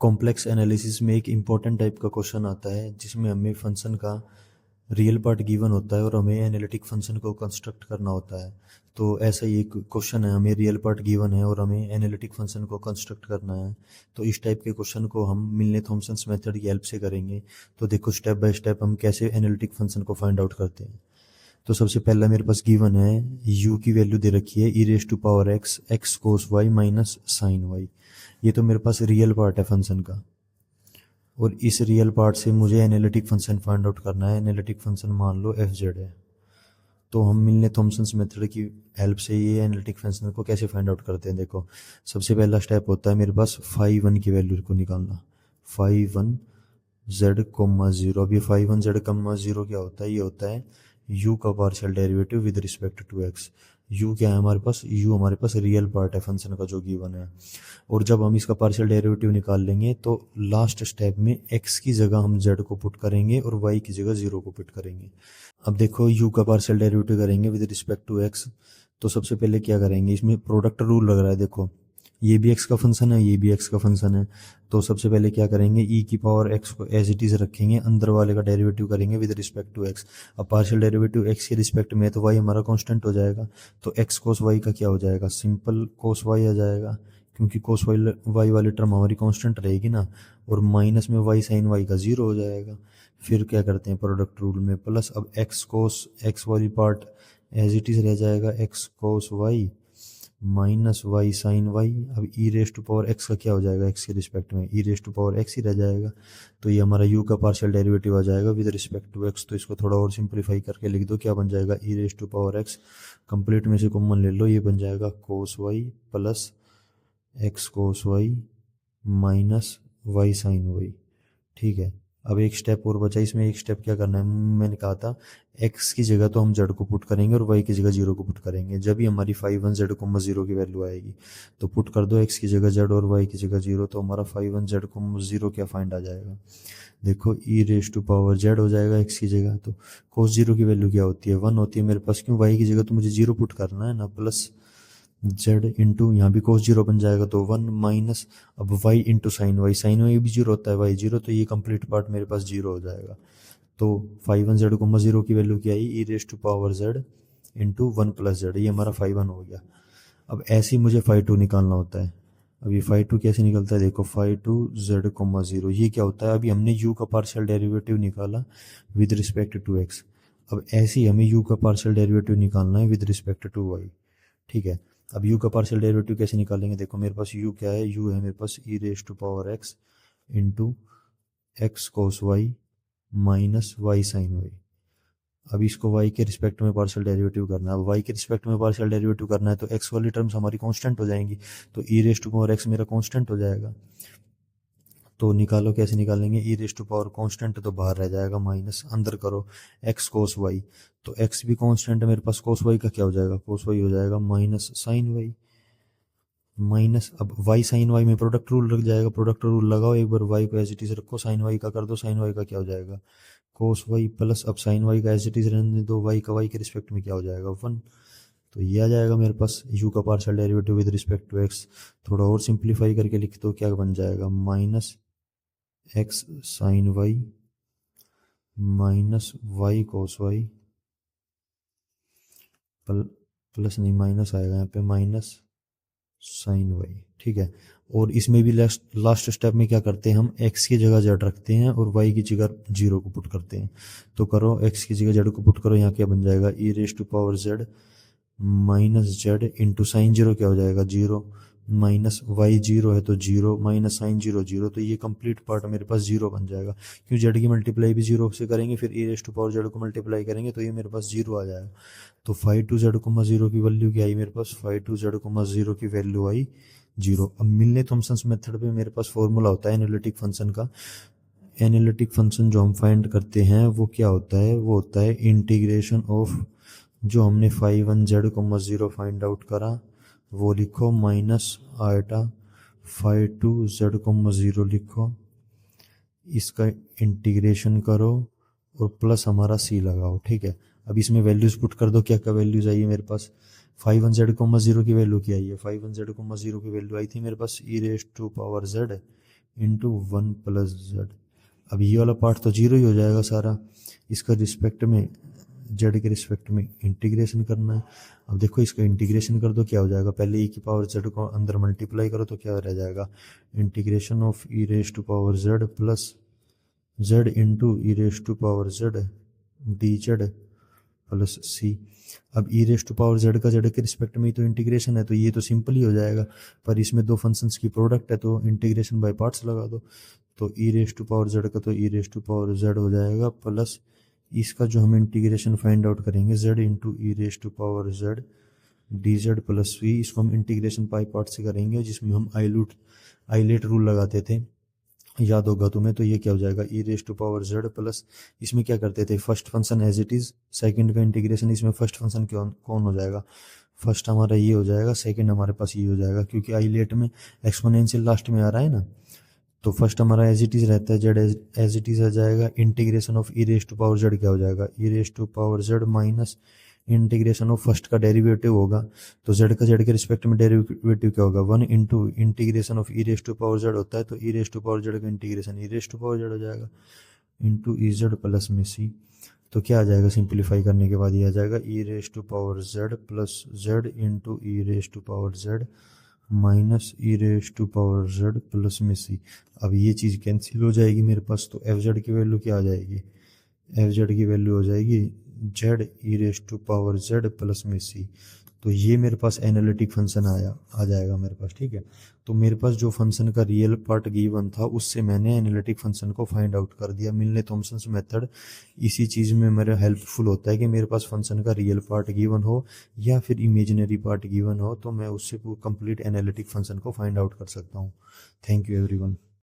Complex analysis में एक important type का क्वेश्चन आता है जिसमें हमें फंक्शन का रियल पार्ट गिवन होता है और हमें एनालिटिक फंक्शन को कंस्ट्रक्ट करना होता है। तो ऐसा ही एक क्वेश्चन है, हमें रियल पार्ट गिवन है और हमें एनालिटिक फंक्शन को कंस्ट्रक्ट करना है। तो इस टाइप के क्वेश्चन को हम मिलने थॉमसन्स मेथड की हेल्प से करेंगे। तो देखो स्टेप बाय स्टेप हम कैसे एनालिटिक फंक्शन को फाइंड आउट करते हैं। तो सबसे पहला मेरे पास गिवन है u की वैल्यू दे रखी है e raise to power x x cos y minus sine y. ये तो मेरे पास रियल पार्ट है फंक्शन का, और इस रियल पार्ट से मुझे एनालिटिक फंक्शन फाइंड आउट करना है। एनालिटिक फंक्शन मान लो एफ जेड है। तो हम मिलने थॉमसन्स मेथड की हेल्प से ये एनालिटिक फंक्शन को कैसे फाइंड आउट करते हैं। देखो सबसे पहला स्टेप होता है मेरे पास फाई वन की वैल्यू को निकालना। Phi one Z comma zero. अब ये phi one Z comma zero क्या होता है, ये होता है u का partial derivative with respect to x। u क्या है हमारे पास, u हमारे पास रियल पार्ट है फंक्शन का जो गिवन है। और जब हम इसका पार्शियल डेरिवेटिव निकाल लेंगे तो लास्ट स्टेप में x की जगह हम z को पुट करेंगे और y की जगह जीरो को पुट करेंगे। अब देखो u का पार्शियल डेरिवेटिव करेंगे विद रिस्पेक्ट टू x। तो सबसे पहले क्या करेंगे, इसमें प्रोडक्ट रूल लग रहा है। देखो ये भी x का फंक्शन है, ये भी x का फंक्शन है। तो सबसे पहले क्या करेंगे, e की पावर x को एज इट इज रखेंगे, अंदर वाले का डेरिवेटिव करेंगे विद रिस्पेक्ट टू x। अब पार्शियल डेरिवेटिव x के रिस्पेक्ट में है तो y हमारा कांस्टेंट हो जाएगा। तो x कोस y का क्या हो जाएगा, सिंपल कोस y आ जाएगा, क्योंकि कोस y वाली टर्म हमारी कांस्टेंट रहेगी ना। और माइनस में y साइन y का जीरो हो जाएगा। फिर क्या करते हैं प्रोडक्ट रूल में प्लस, अब x कोस x वाली पार्ट एज इट इज रह जाएगा, x cos y minus Y sine Y. अब e raise to power X का क्या हो जाएगा, एक्स के रिस्पेक्ट में e raise to power X ही रह जाएगा। तो ये हमारा यू का पार्शियल डेरिवेटिव आ जाएगा विद रिस्पेक्ट टू एक्स। तो इसको थोड़ा और सिंप्लीफाई करके लिख दो, क्या बन जाएगा, e raise to power x complete में से कॉमन ले लो, ये बन जाएगा cos y plus x cos y minus Y sine y. ठीक है, अब एक स्टेप और बचा। इसमें एक स्टेप क्या करना है, मैंने कहा था x की जगह तो हम z को पुट करेंगे और y की जगह जीरो को पुट करेंगे। जब भी हमारी five one Z comma zero की वैल्यू आएगी तो पुट कर दो x की जगह z और y की जगह जीरो। तो हमारा five one Z comma zero क्या फाइंड आ जाएगा, देखो ई रेस टू पावर z हो जाएगा x की जगह। तो कोस जीरो की वैल्यू क्या होती है, वन होती है मेरे पास, क्यों, y की जगह तो मुझे जीरो पुट करना है ना, प्लस जेड इंटू यहाँ भी कोस जीरो बन जाएगा तो वन माइनस, अब Y into sine Y, sine Y भी जीरो होता है, वाई जीरो, तो ये कंप्लीट पार्ट मेरे पास जीरो हो जाएगा। तो five one Z comma zero की वैल्यू क्या आई, e raise to power z into one plus z, ये हमारा फाइव वन हो गया। अब ऐसे ही मुझे फाइव टू निकालना होता है। अब ये फाइव टू कैसे निकलता है, देखो phi two Z comma zero, ये क्या होता है, अभी हमने यू का पार्शियल डेरिवेटिव निकाला विद रिस्पेक्ट टू एक्स। अब ऐसे ही हमें यू का पार्शियल डेरिवेटिव निकालना है विद रिस्पेक्ट टू वाई। ठीक है, अब u का पार्शियल डेरिवेटिव कैसे निकालेंगे, देखो मेरे पास u क्या है, u है मेरे पास e raise to power x into x cos y minus Y sine Y. अब इसको y के रिस्पेक्ट में पार्शियल डेरिवेटिव करना है। अब y के रिस्पेक्ट में पार्शियल डेरिवेटिव करना है तो x वाली टर्म्स हमारी कांस्टेंट हो जाएंगी, तो ई रेस टू पावर x मेरा कांस्टेंट हो जाएगा। तो निकालो, कैसे निकालेंगे, ई रेस टू पावर कांस्टेंट तो बाहर रह जाएगा, माइनस अंदर करो एक्स कोस वाई। तो एक्स भी कांस्टेंट है मेरे पास, कोस वाई का क्या हो जाएगा, कोस वाई हो जाएगा माइनस साइन वाई माइनस, अब वाई साइन वाई में प्रोडक्ट रूल लग जाएगा, प्रोडक्ट रूल लगाओ एक बार, वाई को एज इट इज रखो, साइन वाई का कर दो, साइन वाई का क्या हो जाएगा, कोस वाई प्लस, अब साइन वाई का एज इट इज रहने दो, वाई का वाई के रिस्पेक्ट में क्या हो जाएगा, वन। तो ये आ जाएगा मेरे पास यू का partial derivative with respect to x. थोड़ा और सिंप्लीफाई करके लिख दो, क्या बन जाएगा, minus x sine y minus y cos y plus नहीं माइनस आएगा यहाँ पे, माइनस साइन वाई। ठीक है, और इसमें भी लास्ट स्टेप में क्या करते हैं, हम x की जगह z रखते हैं और y की जगह जीरो को पुट करते हैं। तो करो x की जगह z को पुट करो, यहाँ क्या बन जाएगा, e raise to power z minus z into sine zero क्या हो जाएगा, जीरो, माइनस वाई जीरो है तो zero, minus sine zero zero, तो ये कंप्लीट पार्ट मेरे पास जीरो बन जाएगा, क्यों, जेड की मल्टीप्लाई भी जीरो से करेंगे, फिर e raise to power z को मल्टीप्लाई करेंगे तो ये मेरे पास जीरो आ जाएगा। तो five two Z comma zero की वैल्यू क्या आई मेरे पास, five two Z comma zero की वैल्यू आई जीरो। अब मिलने थॉमसन्स मेथड पे मेरे पास फॉर्मूला होता है एनालिटिक फंक्शन का। एनालिटिक फंक्शन जो हम फाइंड करते हैं वो क्या होता है, वो होता है इंटीग्रेशन ऑफ, जो हमने phi one Z comma zero find out करा वो लिखो, minus iota phi two Z comma zero लिखो, इसका इंटीग्रेशन करो और प्लस हमारा सी लगाओ। ठीक है, अब इसमें वैल्यूज पुट कर दो, क्या क्या वैल्यूज आई है मेरे पास, five one Z comma zero की वैल्यू क्या आई है, five one Z comma zero की वैल्यू आई थी मेरे पास e raise to power z into 1 plus z. अब ये वाला पार्ट तो जीरो ही हो जाएगा सारा, इसका रिस्पेक्ट में जेड के रिस्पेक्ट में इंटीग्रेशन करना है। अब देखो इसका इंटीग्रेशन कर दो, क्या हो जाएगा, पहले ई की पावर जेड को अंदर मल्टीप्लाई करो तो क्या रह जाएगा, integration of e raise to power z plus z into e raise to power Z D Z plus c. अब ई रेज टू पावर जेड का जेड के रिस्पेक्ट में ही तो इंटीग्रेशन है, तो ये तो सिंपल ही हो जाएगा, पर इसमें दो फंक्शंस की प्रोडक्ट है तो इंटीग्रेशन बाय पार्ट्स लगा दो। तो e raise to power Z का तो e raise to power Z हो जाएगा, प्लस इसका जो हम इंटीग्रेशन फाइंड आउट करेंगे Z into e raise to power Z D Z plus V, इसको हम इंटीग्रेशन बाय पार्ट से करेंगे, जिसमें हम आइलेट रूल लगाते थे, याद होगा तुम्हें। तो ये क्या हो जाएगा, e raise to power z plus, इसमें क्या करते थे, first function as it is, second का इंटीग्रेशन, इसमें फर्स्ट फंक्शन कौन हो जाएगा, फर्स्ट हमारा ये हो जाएगा, सेकंड हमारे पास ये हो जाएगा, क्योंकि आइलेट में एक्सपोनेंशियल लास्ट में आ रहा है ना। तो फर्स्ट हमारा एज इट इज रहता है, जेड एज इट इज आ जाएगा, integration of e raise to power z क्या हो जाएगा, e raise to power z minus integration of first का डेरिवेटिव होगा, तो जेड का जेड के रिस्पेक्ट में डेरिवेटिव क्या होगा, 1 into integration of e raise to power z होता है, तो e raise to power Z का integration e raise to power Z हो जाएगा इंटू ई जेड प्लस में सी। तो क्या आ जाएगा, सिंप्लीफाई करने के बाद ये आ जाएगा e raise to power z plus z into e raise to power z minus e raise to power z plus में सी। अब ये चीज़ कैंसिल हो जाएगी मेरे पास, तो एफ जेड की वैल्यू क्या आ जाएगी, एफ जेड की वैल्यू हो जाएगी z e raise to power z plus में सी। तो ये मेरे पास एनालिटिक फंक्शन आ जाएगा मेरे पास, ठीक है। तो मेरे पास जो फंक्शन का रियल पार्ट गिवन था उससे मैंने एनालिटिक फंक्शन को फाइंड आउट कर दिया। मिलने थॉमसन्स मेथड इसी चीज़ में मेरा हेल्पफुल होता है कि मेरे पास फंक्शन का रियल पार्ट गिवन हो या फिर इमेजिनरी पार्ट गिवन हो, तो मैं उससे कंप्लीट एनालिटिक फंक्शन को फाइंड आउट कर सकता हूँ। Thank you everyone.